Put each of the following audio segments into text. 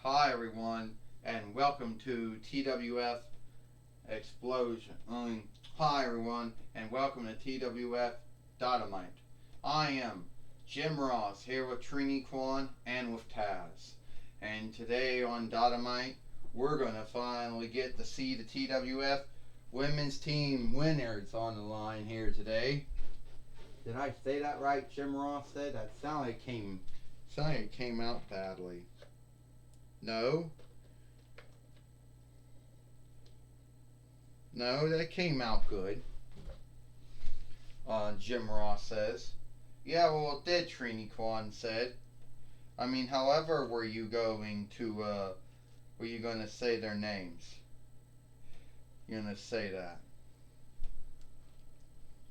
hi everyone, and welcome to TWF Explosion. Hi everyone, and welcome to TWF Dynamite. I am Jim Ross here with Trini Kwan and with Taz. And today on Dynamite, we're going to finally get to see the TWF women's team winners on the line here today. Did I say that right? Jim Ross said that sounded like it came out badly. No, that came out good. Jim Ross says. Yeah, well, it did. Trini Kwan said. However, were you going to say their names? You're gonna say that.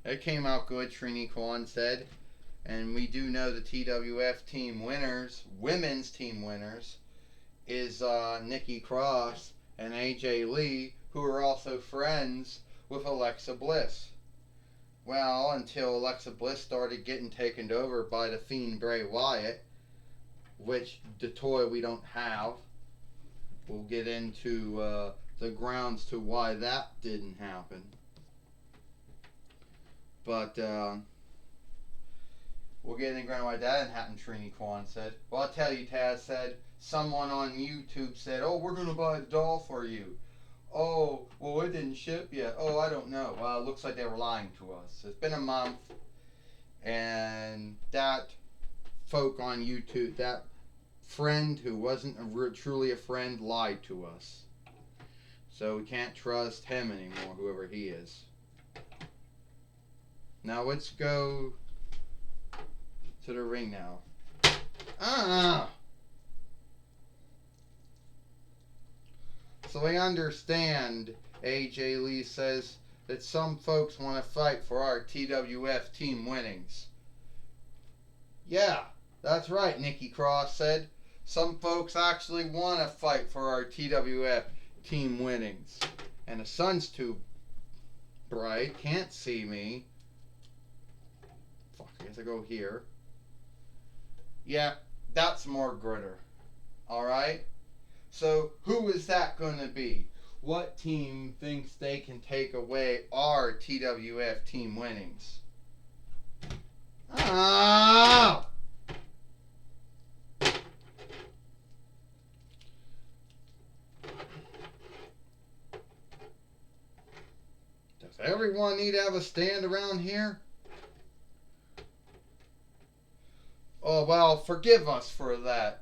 It came out good, Trini Kwan said. And we do know the TWF team winners, women's team winners, is Nikki Cross and AJ Lee, who are also friends with Alexa Bliss. Well, until Alexa Bliss started getting taken over by the Fiend Bray Wyatt, which the toy we don't have. We'll get into the grounds to why that didn't happen. But we'll get into the ground why that didn't happen, Trini Kwan said. Well, I'll tell you, Taz said, someone on YouTube said, oh, we're going to buy the doll for you. Oh, well, it didn't ship yet. Oh, I don't know. Well, it looks like they were lying to us. It's been a month, and that folk on YouTube, that friend who wasn't truly a friend, lied to us. So we can't trust him anymore, whoever he is. Now let's go to the ring now. So I understand AJ Lee says that some folks want to fight for our TWF team winnings. Yeah, that's right, Nikki Cross said. Some folks actually want to fight for our TWF team winnings. And the sun's too bright, can't see me. Fuck, I guess I go here. Yeah, that's more Gritter. Alright? So, who is that going to be? What team thinks they can take away our TWF team winnings? Ah! Does everyone need to have a stand around here? Oh, well, forgive us for that.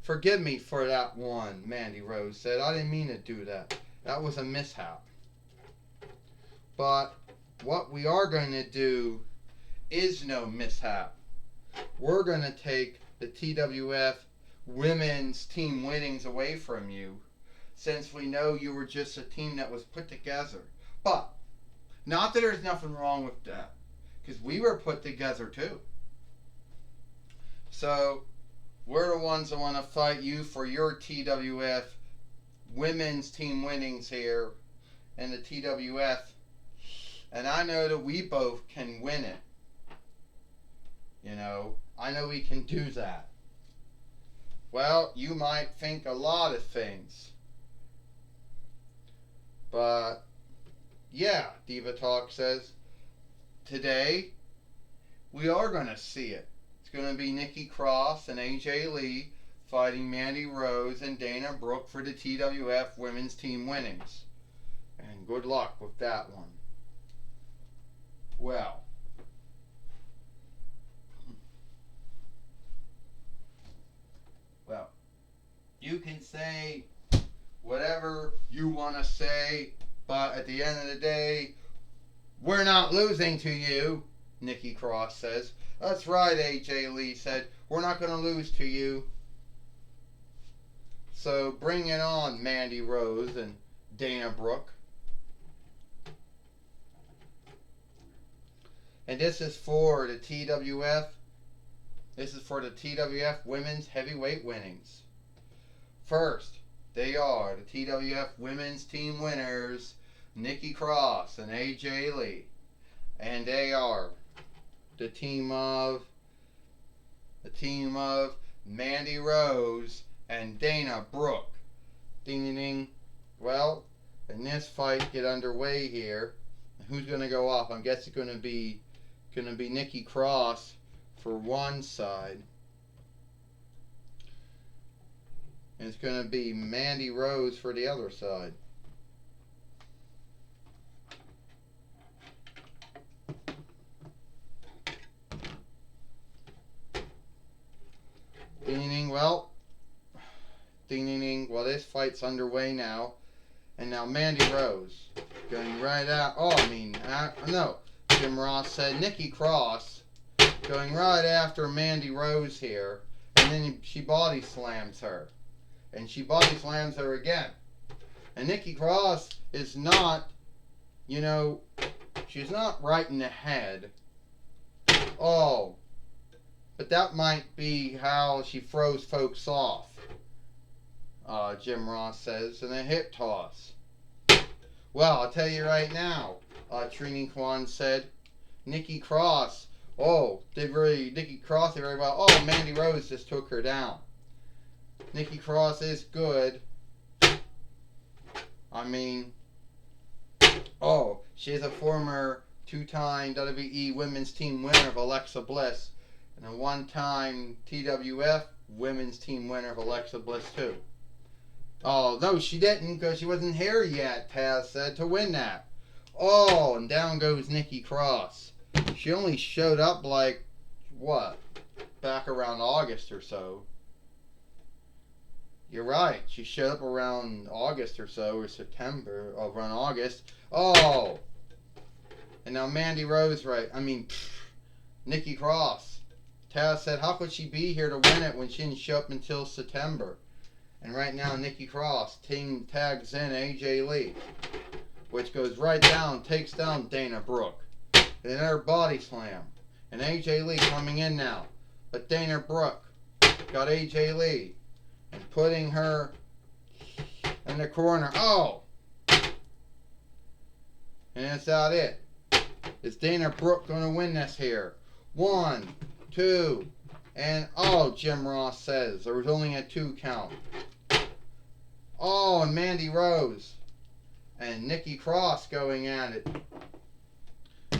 Forgive me for that one, Mandy Rose said. I didn't mean to do that. That was a mishap. But what we are going to do is no mishap. We're going to take the TWF women's team winnings away from you, since we know you were just a team that was put together. But, not that there's nothing wrong with that, because we were put together too. So, we're the ones that want to fight you for your TWF women's team winnings here in the TWF. And I know that we both can win it. I know we can do that. Well, you might think a lot of things. But, yeah, Diva Talk says, today, we are going to see it. Going to be Nikki Cross and AJ Lee fighting Mandy Rose and Dana Brooke for the TWF women's team winnings. And good luck with that one. Well, you can say whatever you want to say, but at the end of the day, we're not losing to you, Nikki Cross says. That's right, AJ Lee said. We're not going to lose to you. So bring it on, Mandy Rose and Dana Brooke. And this is for the TWF. This is for the TWF women's heavyweight winnings. First, they are the TWF women's team winners, Nikki Cross and AJ Lee. And they are the team of the team of Mandy Rose and Dana Brooke. Ding ding ding. Well, in this fight get underway here, who's gonna go off? I guess it's gonna be Nikki Cross for one side. And it's gonna be Mandy Rose for the other side. Ding ding ding. Well, ding ding ding. Well, this fight's underway now. And now Mandy Rose going right out. No. Jim Ross said Nikki Cross going right after Mandy Rose here. And then she body slams her. And she body slams her again. And Nikki Cross is not, she's not right in the head. Oh. But that might be how she throws folks off. Jim Ross says, and a hip toss. Well, I'll tell you right now, Trini Kwan said, Nikki Cross, Nikki Cross did very well. Oh, Mandy Rose just took her down. Nikki Cross is good. She's a former two-time WWE Women's Team winner of Alexa Bliss, and a one-time TWF Women's Team winner of Alexa Bliss too. Oh, no, she didn't, because she wasn't here yet, Taz said, to win that. Oh, and down goes Nikki Cross. She only showed up back around August or so. You're right, she showed up around August or so, or September, around August. Oh! And now Mandy Rose, Nikki Cross. Taz said, how could she be here to win it when she didn't show up until September? And right now, Nikki Cross tags in AJ Lee, which goes right down, takes down Dana Brooke. And then her body slam. And AJ Lee coming in now. But Dana Brooke got AJ Lee and putting her in the corner. Oh! And that's about it. Is Dana Brooke going to win this here? 1, 2, and Jim Ross says there was only a 2 count. Oh, and Mandy Rose and Nikki Cross going at it.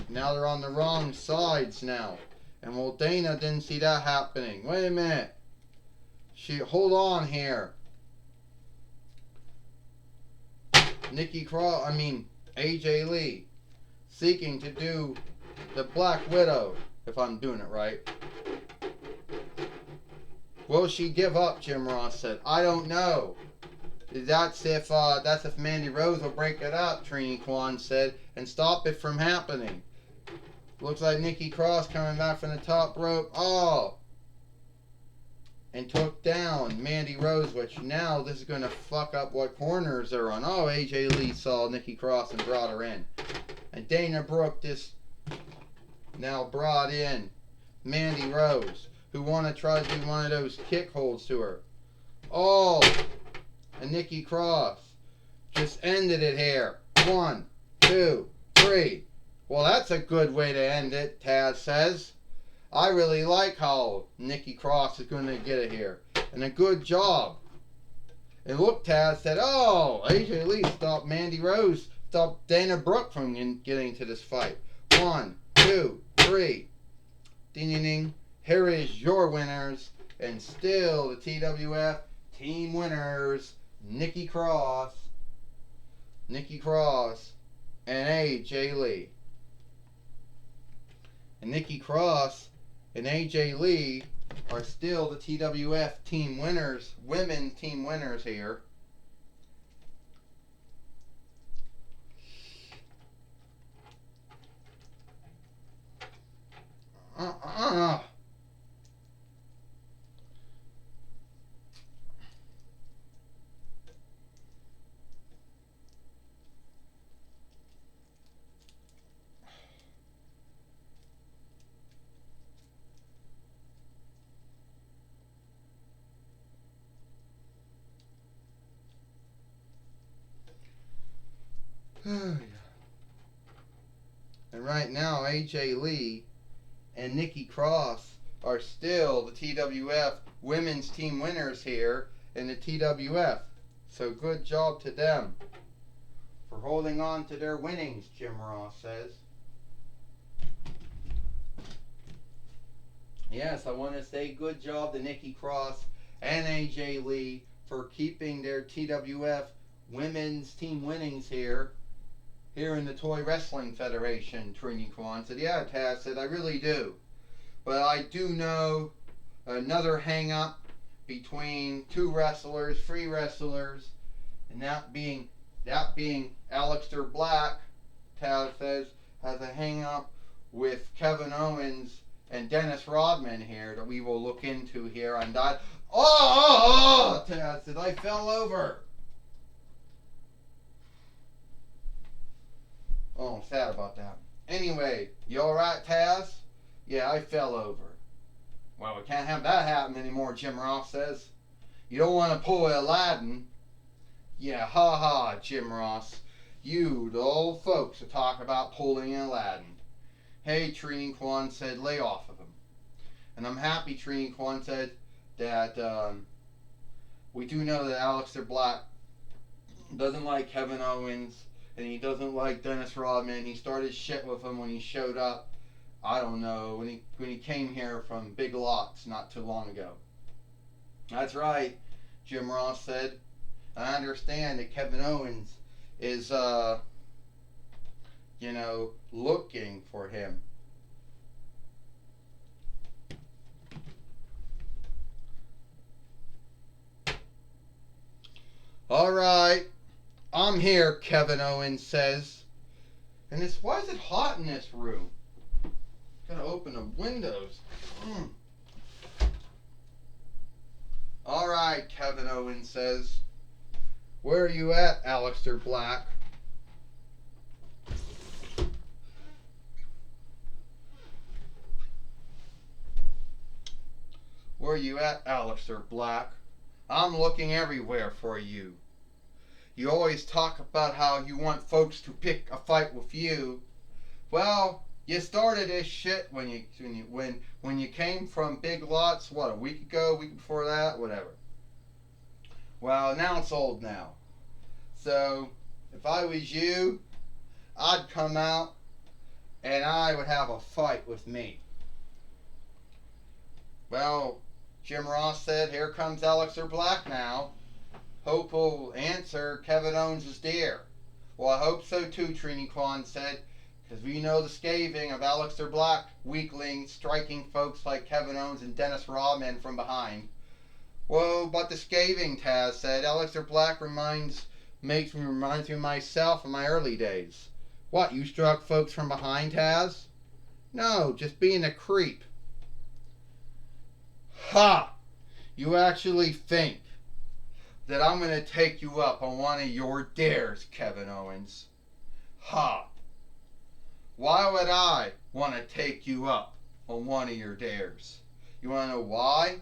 Now they're on the wrong sides now. And Dana didn't see that happening. Wait a minute. Hold on here. AJ Lee seeking to do the Black Widow, if I'm doing it right. Will she give up, Jim Ross said. I don't know. That's if Mandy Rose will break it up, Trini Kwan said, and stop it from happening. Looks like Nikki Cross coming back from the top rope. Oh! And took down Mandy Rose, which now this is going to fuck up what corners they're on. Oh, AJ Lee saw Nikki Cross and brought her in. And Dana Brooke just now brought in Mandy Rose, who want to try to do one of those kick holds to her. Oh! And Nikki Cross just ended it here. 1, 2, 3. Well, that's a good way to end it, Taz says. I really like how Nikki Cross is going to get it here. And a good job. And look, Taz said, AJ Lee stopped Mandy Rose, stopped Dana Brooke from getting to this fight. 1, 2, 3. Ding ding ding. Here is your winners. And still the TWF team winners. Nikki Cross, and AJ Lee. And Nikki Cross and AJ Lee are still the TWF team winners, women team winners here. And right now, AJ Lee and Nikki Cross are still the TWF women's team winners here in the TWF. So good job to them for holding on to their winnings, Jim Ross says. Yes, I want to say good job to Nikki Cross and AJ Lee for keeping their TWF women's team winnings here in the Toy Wrestling Federation. Trini Kwan said, yeah, Taz said, I really do. But I do know another hang-up between two wrestlers, free wrestlers, and that being Aleister Black, Taz says, has a hang-up with Kevin Owens and Dennis Rodman here that we will look into here on that. Oh, Taz said, I fell over. Oh, I'm sad about that. Anyway, you alright, Taz? Yeah, I fell over. Well, we can't have that happen anymore, Jim Ross says. You don't want to pull Aladdin. Yeah, ha ha, Jim Ross. You, the old folks, are talking about pulling Aladdin. Hey, Trini Kwan said, lay off of him. And I'm happy, Trini Kwan said, that we do know that Aleister Black doesn't like Kevin Owens, and he doesn't like Dennis Rodman. He started shit with him when he showed up, I don't know, when he came here from Big Lots not too long ago. That's right, Jim Ross said. I understand that Kevin Owens is, looking for him. Alright, I'm here, Kevin Owens says. And why is it hot in this room? Gotta open the windows. Alright, Kevin Owens says. Where are you at, Aleister Black? Where are you at, Aleister Black? I'm looking everywhere for you. You always talk about how you want folks to pick a fight with you. Well, you started this shit when you came from Big Lots, what, a week ago, a week before that, whatever. Well, now it's old now. So, if I was you, I'd come out and I would have a fight with me. Well, Jim Ross said, here comes Aleister Black now. Hope he'll answer Kevin Owens' deer. Well, I hope so too, Trini Kwan said, because we know the scathing of Aleister Black, weakling, striking folks like Kevin Owens and Dennis Rodman from behind. Well, but the scathing, Taz said, Aleister Black reminds me of myself in my early days. What, you struck folks from behind, Taz? No, just being a creep. Ha! You actually think that I'm going to take you up on one of your dares, Kevin Owens? Ha! Why would I want to take you up on one of your dares? You want to know why?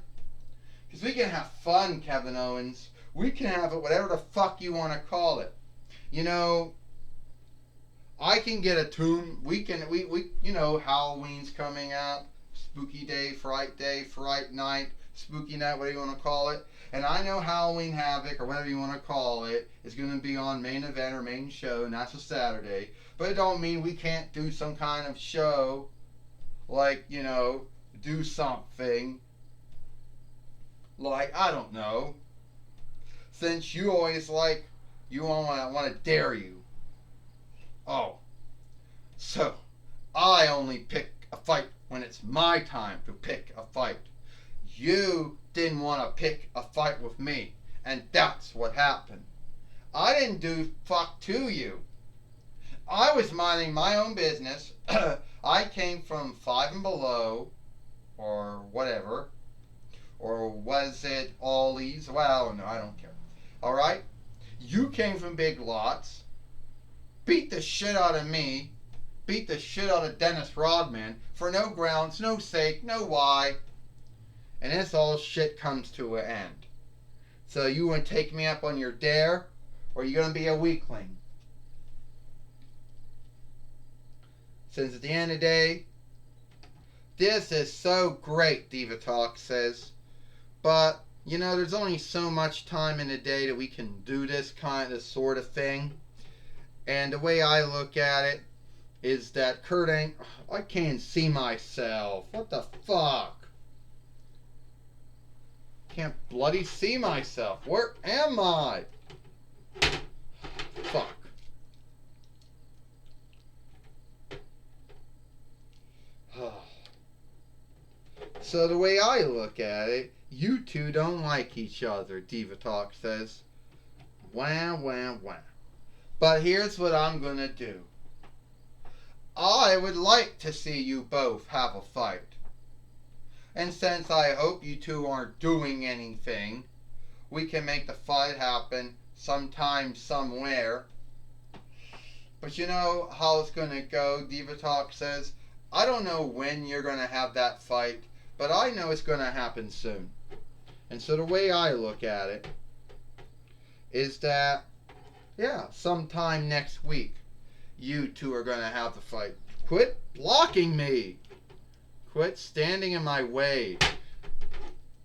Because we can have fun, Kevin Owens. We can have it whatever the fuck you want to call it. You know, I can get a tune. We Halloween's coming out. Spooky Day, Fright Night, Spooky Night, whatever you want to call it. And I know Halloween Havoc, or whatever you want to call it, is going to be on main event or main show, and that's a Saturday. But it don't mean we can't do some kind of show, like, do something. Like, I don't know. Since you always want to dare you. Oh. So, I only pick a fight when it's my time to pick a fight. You didn't want to pick a fight with me, and that's what happened. I didn't do fuck to you. I was minding my own business. I came from Five and Below, or whatever, or was it Ollie's? Well, no, I don't care. Alright? You came from Big Lots, beat the shit out of me, beat the shit out of Dennis Rodman for no grounds, no sake, no why. And this all shit comes to an end. So you want to take me up on your dare, or are you going to be a weakling? Since at the end of the day, This is so great, Diva Talk says. But, you know, there's only so much time in the day that we can do this sort of thing. And the way I look at it is that Kurt ain't... I can't see myself. What the fuck? Can't bloody see myself. Where am I? Fuck. So the way I look at it, you two don't like each other, Diva Talk says. Wah, wah, wah. But here's what I'm gonna do. I would like to see you both have a fight. And since I hope you two aren't doing anything, we can make the fight happen sometime, somewhere. But you know how it's gonna go, Diva Talk says. I don't know when you're gonna have that fight, but I know it's gonna happen soon. And so the way I look at it is that, yeah, sometime next week, you two are gonna have the fight. Quit blocking me. Quit standing in my way.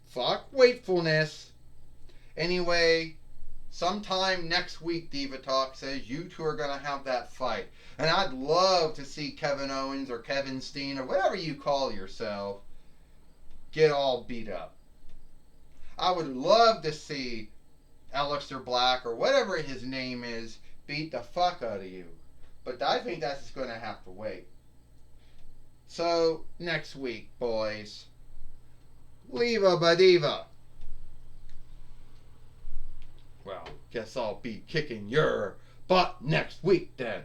Fuck wakefulness. Anyway, sometime next week, Diva Talk says, you two are gonna have that fight. And I'd love to see Kevin Owens or Kevin Steen or whatever you call yourself get all beat up. I would love to see Aleister Black or whatever his name is beat the fuck out of you. But I think that's just going to have to wait. So, next week, boys. Leave-a Badiva. Well, guess I'll be kicking your butt next week then.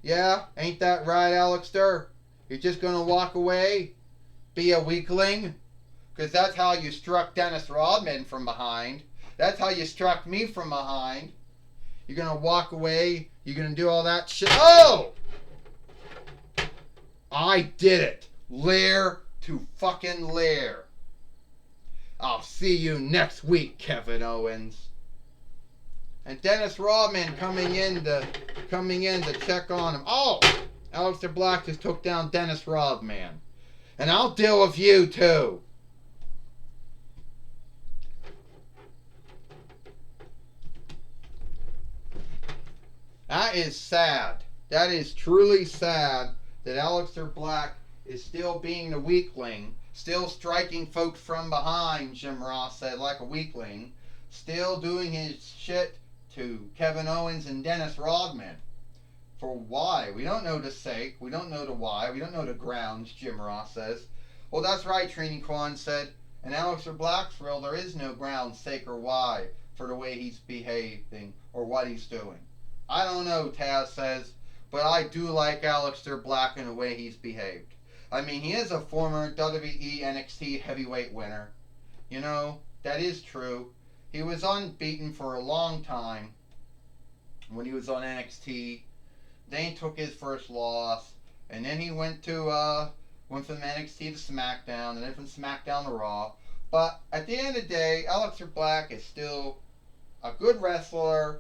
Yeah, ain't that right, Aleister? You're just going to walk away? Be a weakling? Because that's how you struck Dennis Rodman from behind. That's how you struck me from behind. You're going to walk away. You're going to do all that shit. Oh! I did it. Lair to fucking lair. I'll see you next week, Kevin Owens. And Dennis Rodman coming in to check on him. Oh! Aleister Black just took down Dennis Rodman. And I'll deal with you too. That is sad. That is truly sad that Aleister Black is still being the weakling, still striking folks from behind, Jim Ross said, like a weakling, still doing his shit to Kevin Owens and Dennis Rodman. For why? We don't know the sake. We don't know the why. We don't know the grounds, Jim Ross says. Well, that's right, Trini Kwan said. In Aleister Black's world, there is no ground, sake, or why for the way he's behaving or what he's doing. I don't know, Taz says, but I do like Aleister Black in the way he's behaved. I mean, he is a former WWE NXT heavyweight winner. You know, that is true. He was unbeaten for a long time when he was on NXT. Then he took his first loss, and then he went from NXT to SmackDown, and then from SmackDown to Raw. But at the end of the day, Aleister Black is still a good wrestler,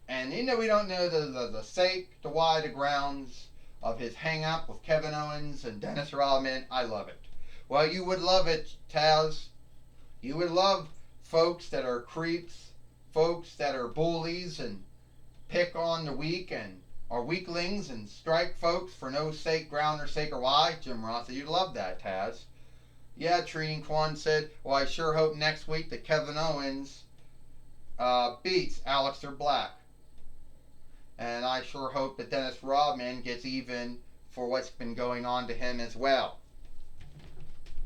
and even though we don't know the sake, the why, the grounds of his hang-up with Kevin Owens and Dennis Rodman, I love it. Well, you would love it, Taz. You would love folks that are creeps, folks that are bullies and pick on the weak and are weaklings and strike folks for no sake, ground, or sake, or why. Jim Ross said, you'd love that, Taz. Yeah, Trini Kwan said, well, I sure hope next week that Kevin Owens beats Aleister Black. And I sure hope that Dennis Rodman gets even for what's been going on to him as well.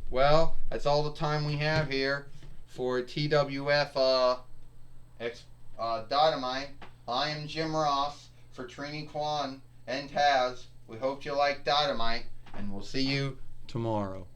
Well, that's all the time we have here for TWF Dynamite. I am Jim Ross for Trini Kwan and Taz. We hope you like Dynamite, and we'll see you tomorrow.